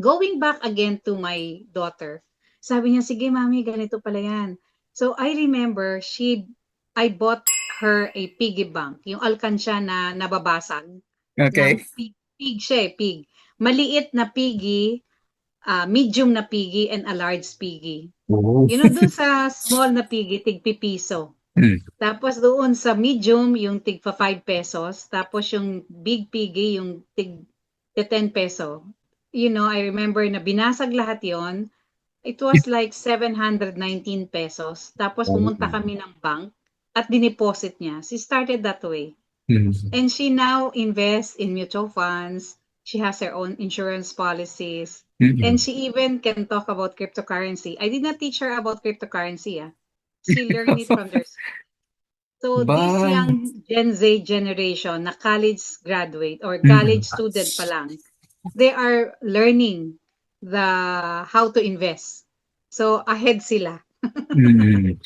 Going back again to my daughter, sabi niya, sige mami, ganito pala yan. So I remember I bought her a piggy bank, yung alkansya na nababasag ng Okay. pig siya pig. Maliit na piggy, medium na piggy, and a large piggy. Oo. Dun sa small na piggy, tig-pipiso. Hmm. Tapos doon sa medium, yung tig 5 pesos. Tapos yung big piggy, yung tig 10 peso. I remember na binasag lahat yon. It was like 719 pesos. Tapos pumunta kami ng bank at dineposit niya. She started that way. Hmm. And she now invests in mutual funds. She has her own insurance policies. Hmm. And she even can talk about cryptocurrency. I did not teach her about cryptocurrency. She learned it from their school. So this Ba? young Gen Z generation na college graduate or Hmm. college student pa lang, they are learning how to invest. So ahead sila. Hmm.